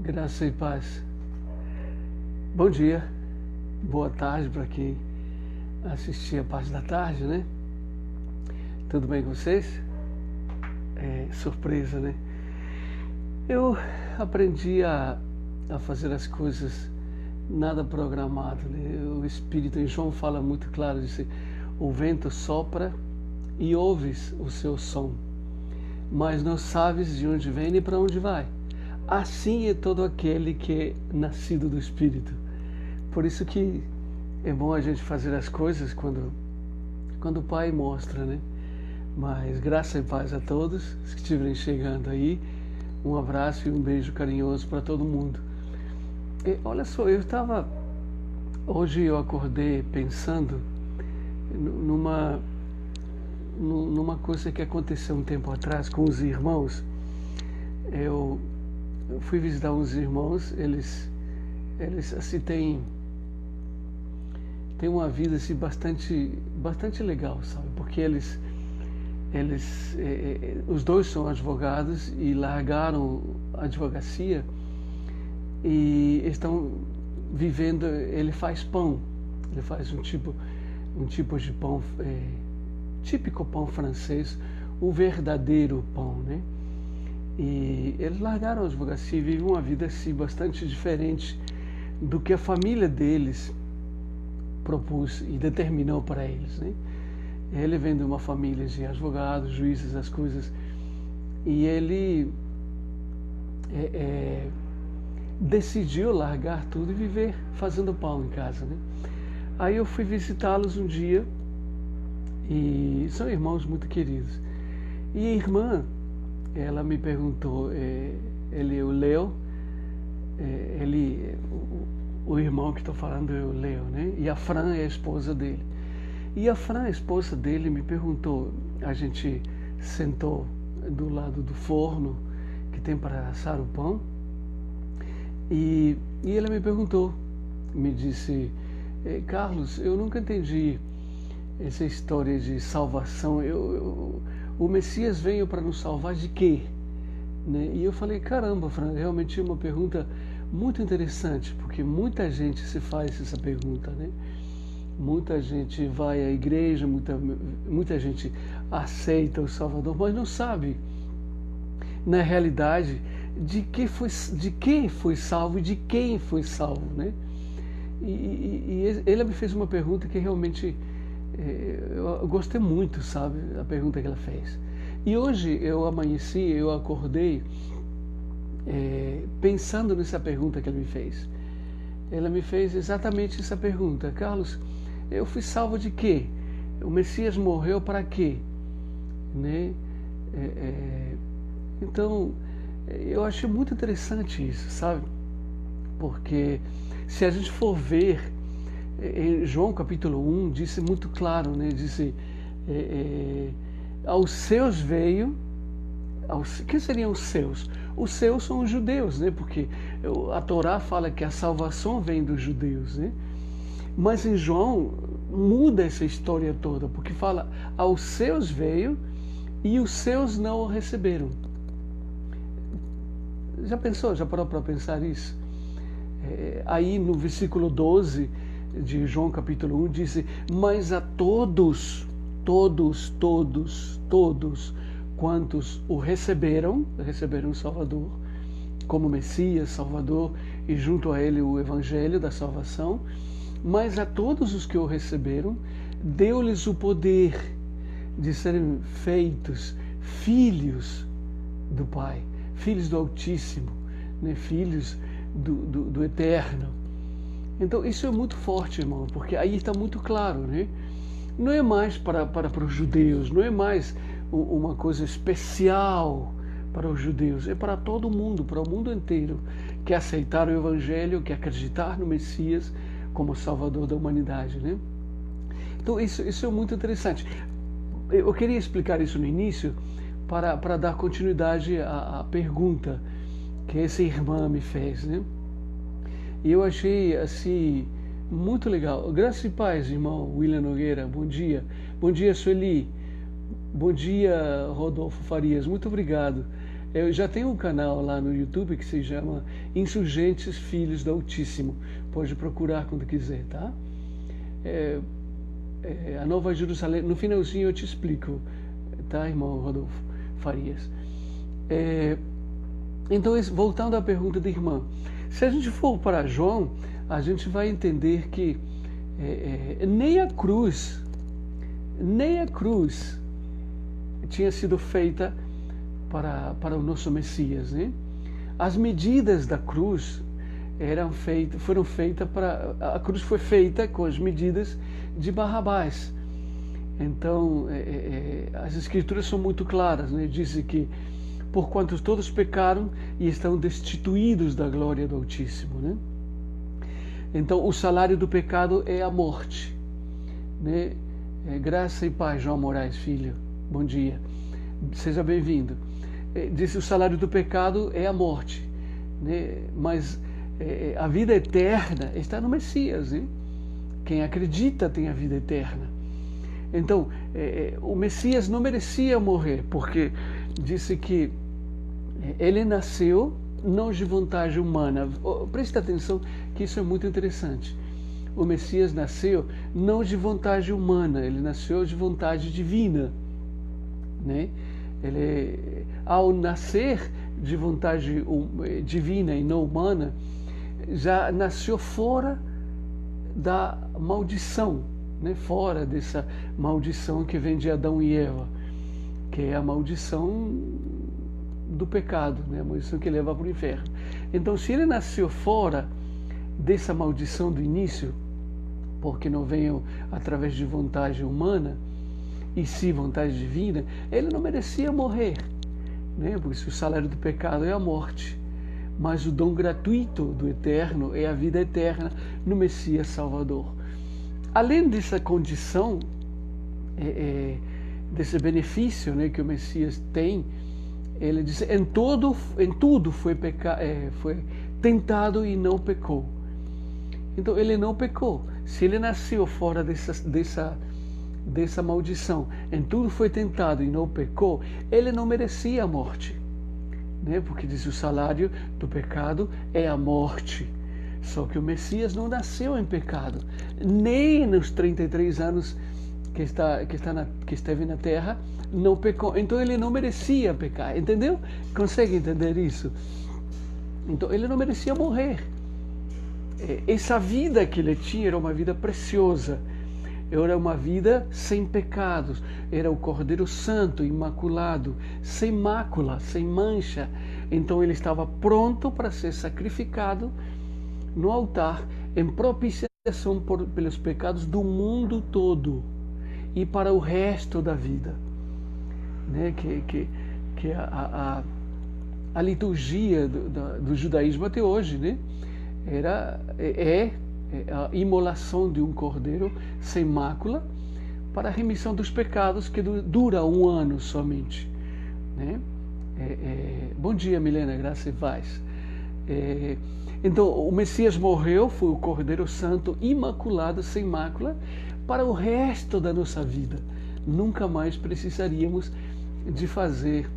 Graça e paz. Bom dia, boa tarde para quem assistir a parte da tarde, né? Tudo bem com vocês? Surpresa, né? Eu aprendi a fazer as coisas nada programado, né? O Espírito em João fala muito claro, diz: o vento sopra e ouves o seu som, mas não sabes de onde vem nem para onde vai. Assim é todo aquele que é nascido do Espírito. Por isso que é bom a gente fazer as coisas quando o Pai mostra, né? Mas graça e paz a todos os que estiverem chegando aí. Um abraço e um beijo carinhoso para todo mundo. Olha só, hoje eu acordei pensando numa coisa que aconteceu um tempo atrás com os irmãos. Eu fui visitar uns irmãos, eles assim têm uma vida assim bastante legal, sabe? Porque os dois são advogados e largaram a advocacia e estão vivendo. Ele faz pão, ele faz um tipo de pão, típico pão francês, o verdadeiro pão, né? E eles largaram a advocacia e vivem uma vida assim bastante diferente do que a família deles propôs e determinou para eles, né? Ele vem de uma família de advogados, juízes, as coisas, e ele decidiu largar tudo e viver fazendo pão em casa, né? Aí eu fui visitá-los um dia e são irmãos muito queridos. E a irmã, ela me perguntou, o Leo, o irmão que estou falando é o Leo, né? E a Fran é a esposa dele. E a Fran, a esposa dele, me perguntou, a gente sentou do lado do forno que tem para assar o pão, e ela me perguntou, me disse: Carlos, eu nunca entendi essa história de salvação. O Messias veio para nos salvar de quê? Né? E eu falei: caramba, Fran, realmente é uma pergunta muito interessante, porque muita gente se faz essa pergunta, né? Muita gente vai à igreja, muita gente aceita o Salvador, mas não sabe, na realidade, de quem foi salvo e de quem foi salvo, né? E ele me fez uma pergunta que realmente eu gostei muito, sabe? A pergunta que ela fez. E hoje eu acordei pensando nessa pergunta que ela me fez. Ela me fez exatamente essa pergunta: Carlos, eu fui salvo de quê? O Messias morreu para quê? Né? Então, eu achei muito interessante isso, sabe? Porque se a gente for ver, em João capítulo 1, disse muito claro, né? Disse, aos seus veio. Quem seriam os seus? Os seus são os judeus, né? Porque a Torá fala que a salvação vem dos judeus, né? Mas em João muda essa história toda, porque fala: aos seus veio e os seus não o receberam. Já pensou? Já parou para pensar isso? Aí no versículo 12 de João capítulo 1 diz: mas a todos quantos o receberam o Salvador como Messias, Salvador, e junto a ele o Evangelho da salvação, mas a todos os que o receberam, deu-lhes o poder de serem feitos filhos do Pai, filhos do Altíssimo, né? Filhos do Eterno. Então isso é muito forte, irmão, porque aí está muito claro, né? Não é mais para os judeus, não é mais uma coisa especial para os judeus, é para todo mundo, para o mundo inteiro, que aceitar o Evangelho, que acreditar no Messias como Salvador da humanidade, né? Então isso é muito interessante. Eu queria explicar isso no início para dar continuidade à pergunta que essa irmã me fez, né? E eu achei assim muito legal. Graça e paz, irmão William Nogueira, bom dia. Bom dia, Sueli. Bom dia, Rodolfo Farias, muito obrigado. Eu já tenho um canal lá no YouTube que se chama Insurgentes Filhos do Altíssimo. Pode procurar quando quiser, tá? A Nova Jerusalém, no finalzinho eu te explico, tá, irmão Rodolfo Farias? Então, voltando à pergunta da irmã, se a gente for para João, a gente vai entender que nem a cruz tinha sido feita para o nosso Messias, né? As medidas da cruz foram feitas a cruz foi feita com as medidas de Barrabás. Então, as Escrituras são muito claras, né? Diz que porquanto todos pecaram e estão destituídos da glória do Altíssimo, né? Então, o salário do pecado é a morte, né? Graça e paz, João Moraes, filho. Bom dia. Seja bem-vindo. Diz o salário do pecado é a morte, né? Mas a vida eterna está no Messias, né? Quem acredita tem a vida eterna. Então, o Messias não merecia morrer, porque disse que ele nasceu não de vontade humana. Presta atenção que isso é muito interessante. O Messias nasceu não de vontade humana, ele nasceu de vontade divina, né? Ele, ao nascer de vontade divina e não humana, já nasceu fora da maldição, né? Fora dessa maldição que vem de Adão e Eva, que é a maldição do pecado, né? A maldição que leva para o inferno. Então, se ele nasceu fora dessa maldição do início, porque não veio através de vontade humana, e sim vontade divina, ele não merecia morrer, né? Porque o salário do pecado é a morte, mas o dom gratuito do Eterno é a vida eterna no Messias Salvador. Além dessa condição, desse benefício, né, que o Messias tem, ele diz: em tudo foi tentado e não pecou. Então ele não pecou. Se ele nasceu fora dessa maldição, em tudo foi tentado e não pecou, ele não merecia a morte, né? Porque diz: o salário do pecado é a morte. Só que o Messias não nasceu em pecado, nem nos 33 anos que esteve na terra, não pecou. Então ele não merecia pecar, entendeu? Consegue entender isso? Então ele não merecia morrer. Essa vida que ele tinha era uma vida preciosa, era uma vida sem pecados, era o Cordeiro Santo, imaculado, sem mácula, sem mancha. Então ele estava pronto para ser sacrificado no altar em propiciação pelos pecados do mundo todo e para o resto da vida, né? Que a liturgia do judaísmo até hoje, né? É a imolação de um cordeiro sem mácula para a remissão dos pecados, que dura 1 ano somente, né? Bom dia, Milena, graça e paz. Então, o Messias morreu, foi o Cordeiro Santo, imaculado, sem mácula, para o resto da nossa vida. Nunca mais precisaríamos de fazer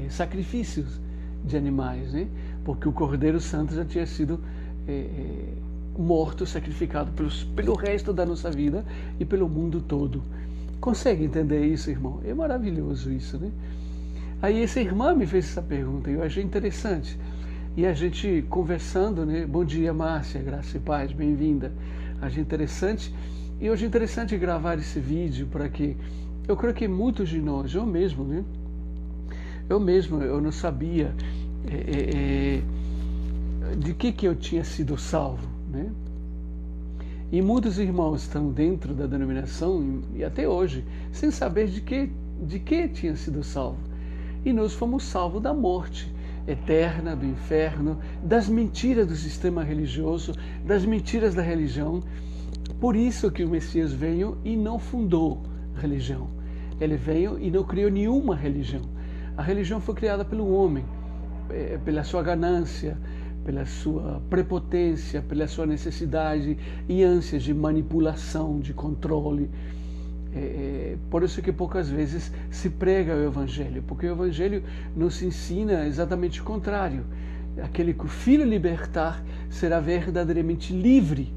sacrifícios de animais, né? Porque o Cordeiro Santo já tinha sido morto, sacrificado pelo resto da nossa vida e pelo mundo todo. Consegue entender isso, irmão? É maravilhoso isso, né? Aí essa irmã me fez essa pergunta e eu achei interessante. E a gente conversando, né? Bom dia, Márcia, graça e paz, bem-vinda. Achei interessante. E hoje é interessante gravar esse vídeo para que, eu creio que muitos de nós, eu mesmo, né? Eu não sabia de que eu tinha sido salvo, né? E muitos irmãos estão dentro da denominação e até hoje sem saber de que tinha sido salvo. E nós fomos salvos da morte eterna, do inferno, das mentiras do sistema religioso, das mentiras da religião. Por isso que o Messias veio e não fundou religião. Ele veio e não criou nenhuma religião. A religião foi criada pelo homem, pela sua ganância, pela sua prepotência, pela sua necessidade e ânsias de manipulação, de controle. Por isso que poucas vezes se prega o Evangelho, porque o Evangelho nos ensina exatamente o contrário. Aquele que o Filho libertar será verdadeiramente livre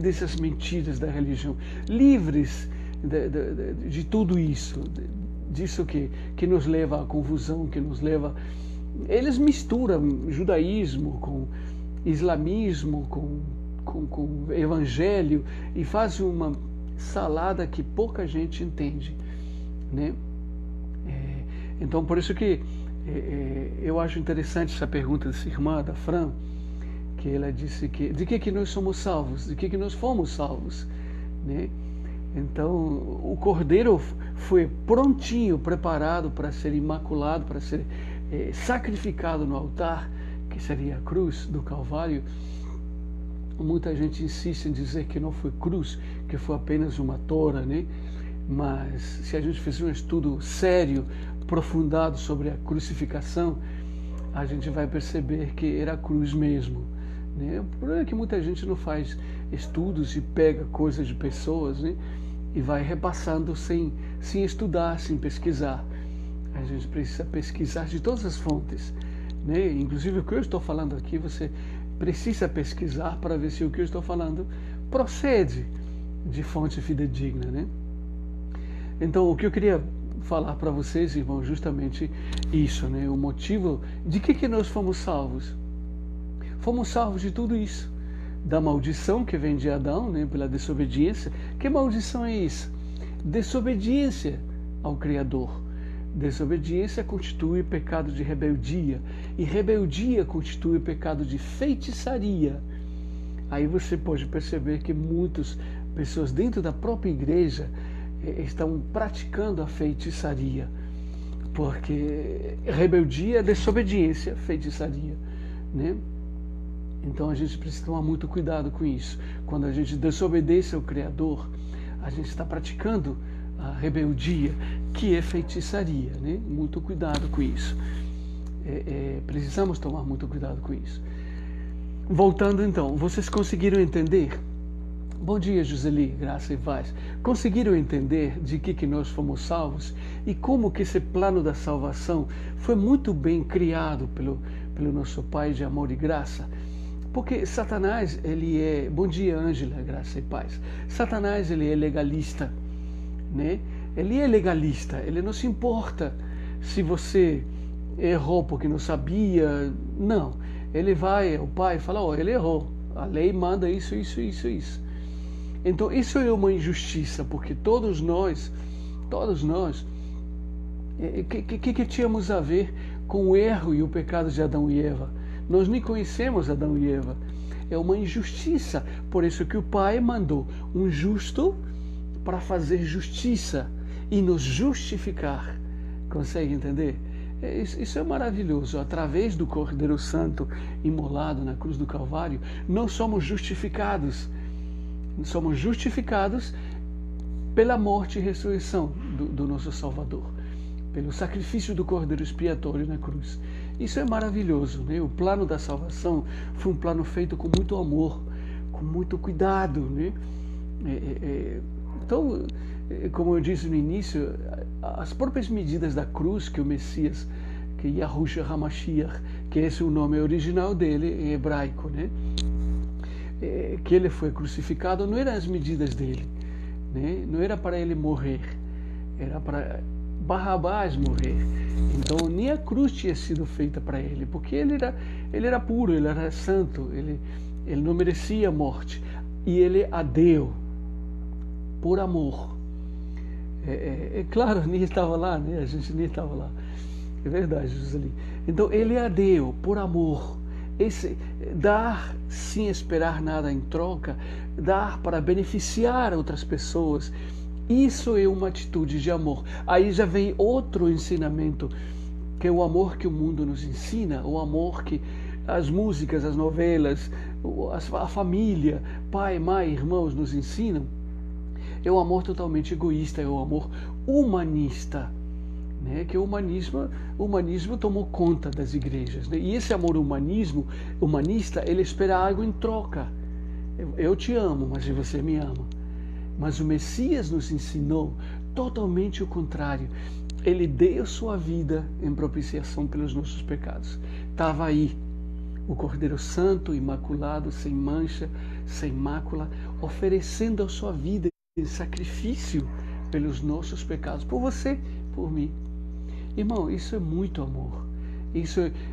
dessas mentiras da religião, livres de tudo isso, disso que nos leva à confusão, que nos leva... Eles misturam judaísmo com islamismo, com evangelho, e fazem uma salada que pouca gente entende, né? Então, por isso que eu acho interessante essa pergunta dessa irmã, da Fran, que ela disse de que nós somos salvos, de que nós fomos salvos, né? Então, o Cordeiro foi prontinho, preparado para ser imaculado, para ser sacrificado no altar, que seria a cruz do Calvário. Muita gente insiste em dizer que não foi cruz, que foi apenas uma tora, né? Mas se a gente fizer um estudo sério, aprofundado sobre a crucificação, a gente vai perceber que era a cruz mesmo, né? O problema é que muita gente não faz estudos e pega coisas de pessoas, né? E vai repassando sem estudar, sem pesquisar. A gente precisa pesquisar de todas as fontes, né? Inclusive o que eu estou falando aqui, você precisa pesquisar para ver se o que eu estou falando procede de fonte fidedigna, né? Então, o que eu queria falar para vocês, irmãos, justamente isso, né? O motivo de que nós fomos salvos. Fomos salvos de tudo isso. Da maldição que vem de Adão, né? Pela desobediência. Que maldição é isso? Desobediência ao Criador. Desobediência constitui pecado de rebeldia, e rebeldia constitui pecado de feitiçaria. Aí você pode perceber que muitas pessoas dentro da própria igreja estão praticando a feitiçaria, porque rebeldia é desobediência, feitiçaria, né? Então a gente precisa tomar muito cuidado com isso. Quando a gente desobedece ao Criador, a gente está praticando a rebeldia, que é feitiçaria, né? Muito cuidado com isso. Precisamos tomar muito cuidado com isso. Voltando então, vocês conseguiram entender? Bom dia, Joseli, graça e paz. Conseguiram entender de que nós fomos salvos e como que esse plano da salvação foi muito bem criado pelo nosso Pai de amor e graça? Porque Satanás, ele é... Bom dia, Ângela, graça e paz. Satanás, ele é legalista, né? Ele é legalista, ele não se importa se você errou porque não sabia, não. Ele vai ao pai e fala, ele errou, a lei manda isso. Então isso é uma injustiça, porque todos nós, que tínhamos a ver com o erro e o pecado de Adão e Eva? Nós nem conhecemos Adão e Eva. É uma injustiça, por isso que o pai mandou um justo para fazer justiça e nos justificar. Consegue entender? Isso é maravilhoso. Através do Cordeiro Santo imolado na cruz do Calvário, nós somos justificados. Somos justificados pela morte e ressurreição do nosso Salvador, pelo sacrifício do Cordeiro expiatório na cruz. Isso é maravilhoso, né? O plano da salvação foi um plano feito com muito amor, com muito cuidado, né? Então, como eu disse no início, as próprias medidas da cruz que o Messias, que Yahushua HaMashiach, que esse é o nome original dele em hebraico, né? Que ele foi crucificado, não eram as medidas dele, né? Não era para ele morrer, era para Barrabás morrer. Então nem a cruz tinha sido feita para ele, porque ele era puro, ele era santo, ele não merecia a morte, e ele a deu por amor. Claro, nem estava lá, né? A gente nem estava lá. É verdade, Joseli. Então ele a deu por amor. Esse dar sem esperar nada em troca, dar para beneficiar outras pessoas, isso é uma atitude de amor. Aí já vem outro ensinamento, que é o amor que o mundo nos ensina, o amor que as músicas, as novelas, a família, pai, mãe, irmãos nos ensinam. É o amor totalmente egoísta, é o amor humanista, né? Que o humanismo tomou conta das igrejas, né? E esse amor humanista, ele espera algo em troca. Eu te amo, mas você me ama. Mas o Messias nos ensinou totalmente o contrário. Ele deu sua vida em propiciação pelos nossos pecados. Estava aí o Cordeiro Santo, imaculado, sem mancha, sem mácula, oferecendo a sua vida em sacrifício pelos nossos pecados, por você, por mim. Irmão, isso é muito amor.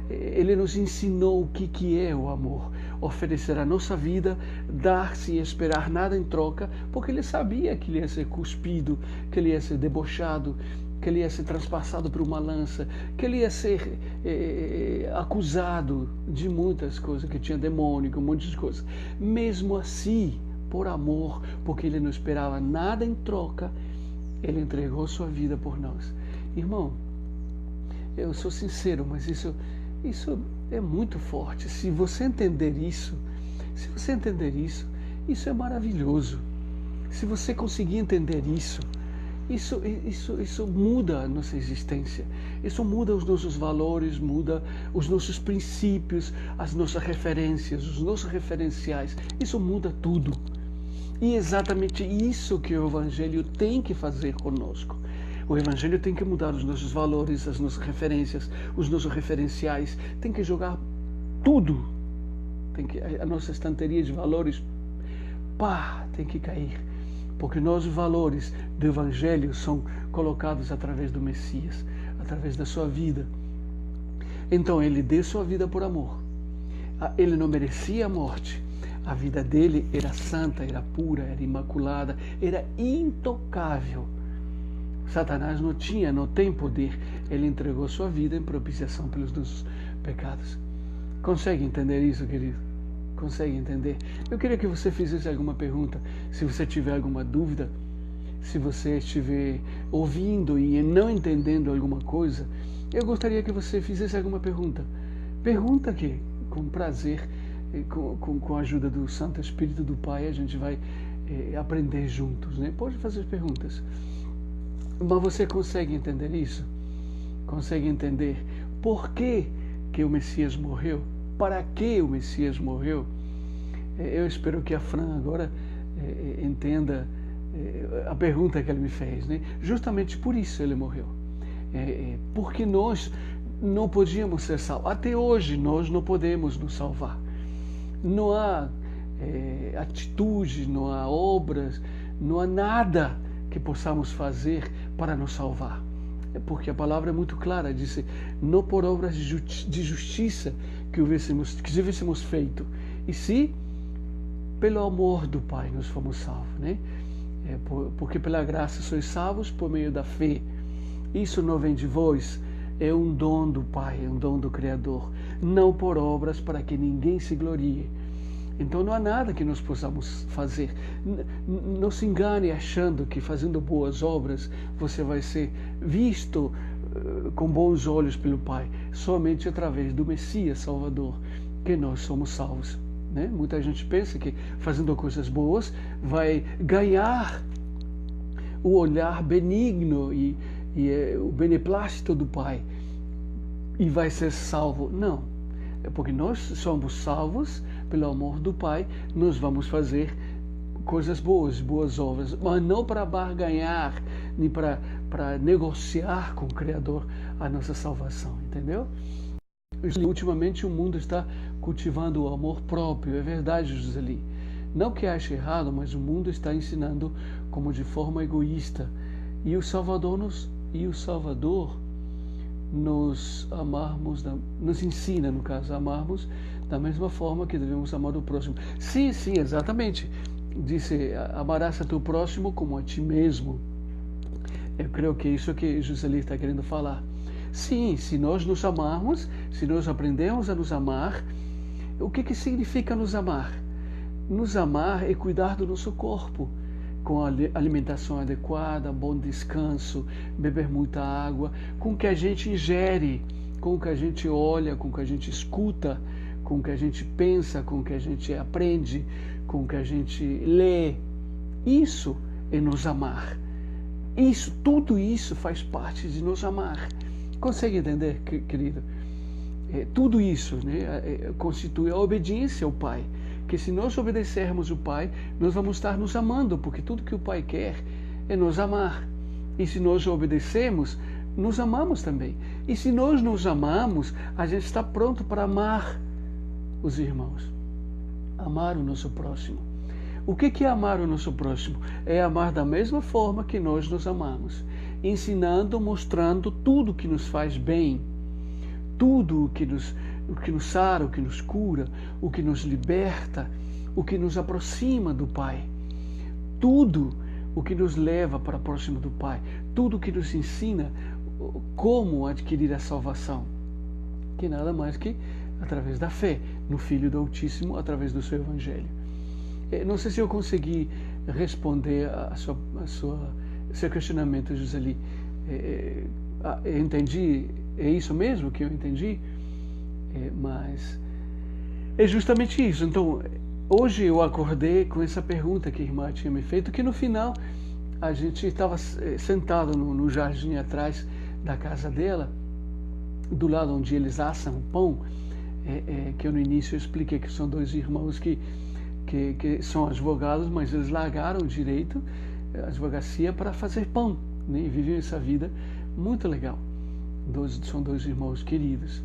Ele nos ensinou o que é o amor. Oferecer a nossa vida, dar-se e esperar nada em troca, porque ele sabia que ele ia ser cuspido, que ele ia ser debochado, que ele ia ser transpassado por uma lança, que ele ia ser acusado de muitas coisas, que tinha demônio, um monte de coisas. Mesmo assim, por amor, porque ele não esperava nada em troca, ele entregou sua vida por nós. Irmão, eu sou sincero, mas isso é muito forte. Se você entender isso, isso é maravilhoso. Se você conseguir entender isso muda a nossa existência. Isso muda os nossos valores, muda os nossos princípios, as nossas referências, os nossos referenciais. Isso muda tudo. E é exatamente isso que o Evangelho tem que fazer conosco. O Evangelho tem que mudar os nossos valores, as nossas referências, os nossos referenciais. Tem que jogar tudo. A nossa estanteria de valores, tem que cair. Porque os valores do Evangelho são colocados através do Messias, através da sua vida. Então, ele deu sua vida por amor. Ele não merecia a morte. A vida dele era santa, era pura, era imaculada, era intocável. Satanás não tem poder. Ele entregou sua vida em propiciação pelos nossos pecados. Consegue entender isso, querido? Consegue entender? Eu queria que você fizesse alguma pergunta. Se você tiver alguma dúvida, se você estiver ouvindo e não entendendo alguma coisa, eu gostaria que você fizesse alguma pergunta. Pergunta que, com prazer, com a ajuda do Santo Espírito do Pai, a gente vai aprender juntos, né? Pode fazer perguntas. Mas você consegue entender isso? Consegue entender por que o Messias morreu? Para que o Messias morreu? Eu espero que a Fran agora entenda a pergunta que ele me fez, né? Justamente por isso ele morreu. Porque nós não podíamos ser salvos. Até hoje nós não podemos nos salvar. Não há atitude, não há obras, não há nada que possamos fazer para nos salvar. Porque a palavra é muito clara, diz: não por obras de justiça que tivéssemos feito, e sim pelo amor do Pai nós fomos salvos, né? Porque pela graça sois salvos por meio da fé. Isso não vem de vós, é um dom do Pai, é um dom do Criador, não por obras para que ninguém se glorie. Então não há nada que nós possamos fazer. Não se engane achando que fazendo boas obras você vai ser visto com bons olhos pelo Pai. Somente através do Messias Salvador que nós somos salvos, né? Muita gente pensa que fazendo coisas boas vai ganhar o olhar benigno e o beneplácito do Pai e vai ser salvo. Não. É porque nós somos salvos pelo amor do Pai, nós vamos fazer coisas boas obras, mas não para barganhar, nem para negociar com o Criador a nossa salvação, entendeu? Ultimamente o mundo está cultivando o amor próprio, é verdade, Joseli. Não que ache errado, mas o mundo está ensinando como de forma egoísta. E o Salvador nos amarmos, nos ensina, no caso, a amarmos da mesma forma que devemos amar o próximo. Sim, exatamente. Disse: amarás a teu próximo como a ti mesmo. Eu creio que é isso que Joseli está querendo falar. Sim, se nós nos amarmos, se nós aprendemos a nos amar, o que significa nos amar? Nos amar é cuidar do nosso corpo, com a alimentação adequada, bom descanso, beber muita água, com o que a gente ingere, com o que a gente olha, com o que a gente escuta, com o que a gente pensa, com o que a gente aprende, com o que a gente lê. Isso é nos amar. Tudo isso faz parte de nos amar. Consegue entender, querido? Tudo isso, né, constitui a obediência ao Pai, que se nós obedecermos o Pai, nós vamos estar nos amando, porque tudo que o Pai quer é nos amar. E se nós obedecemos, nos amamos também. E se nós nos amamos, a gente está pronto para amar os irmãos, amar o nosso próximo. O que é amar o nosso próximo? É amar da mesma forma que nós nos amamos, ensinando, mostrando tudo que nos faz bem, tudo o que nos sara, o que nos cura, o que nos liberta, o que nos aproxima do Pai, tudo o que nos leva para próximo do Pai, tudo o que nos ensina como adquirir a salvação, que nada mais que através da fé no Filho do Altíssimo, através do seu Evangelho. Não sei se eu consegui responder seu questionamento, Joseli. Eu entendi, é isso mesmo que eu entendi? Mas é justamente isso. Então, hoje eu acordei com essa pergunta que a irmã tinha me feito, que no final a gente estava sentado no jardim atrás da casa dela, do lado onde eles assam o pão, que eu no início eu expliquei que são dois irmãos que são advogados, mas eles largaram o direito, a advocacia, para fazer pão, né? E vivem essa vida muito legal. São dois irmãos queridos.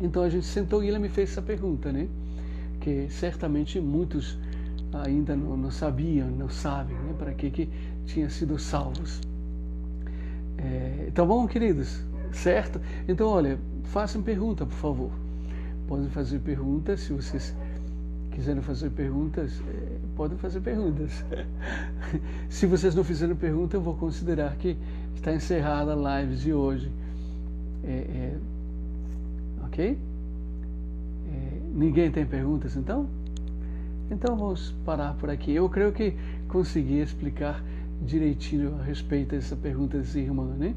Então a gente sentou e ele me fez essa pergunta, né? Que certamente muitos ainda não sabiam, não sabem, né? Para que tinham sido salvos. Então, bom, queridos, certo? Então, olha, façam pergunta, por favor. Podem fazer perguntas, se vocês quiserem fazer perguntas, podem fazer perguntas. Se vocês não fizerem pergunta, eu vou considerar que está encerrada a live de hoje. Ok? Ninguém tem perguntas, então? Então vamos parar por aqui. Eu creio que consegui explicar direitinho a respeito dessa pergunta dessa irmã, né?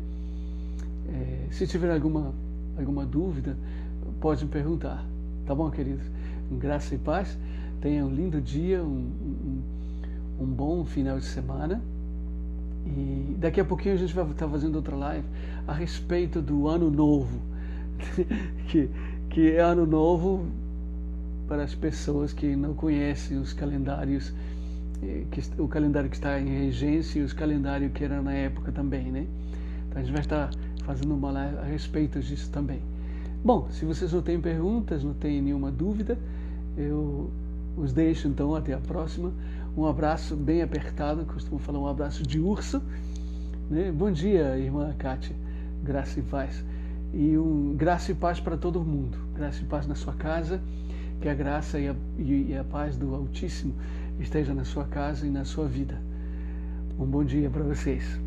Se tiver alguma dúvida, pode me perguntar. Tá bom, queridos? Graça e paz. Tenha um lindo dia, um bom final de semana. E daqui a pouquinho a gente vai estar fazendo outra live a respeito do Ano Novo. que é Ano Novo para as pessoas que não conhecem os calendários, o calendário que está em regência e os calendários que eram na época também, né? Então a gente vai estar fazendo uma live a respeito disso também. Bom, se vocês não têm perguntas, não têm nenhuma dúvida, eu os deixo então até a próxima. Um abraço bem apertado, costumo falar um abraço de urso, né? Bom dia, irmã Kátia, graça e paz. E graça e paz para todo mundo, graça e paz na sua casa, que a graça e a paz do Altíssimo esteja na sua casa e na sua vida. Um bom dia para vocês.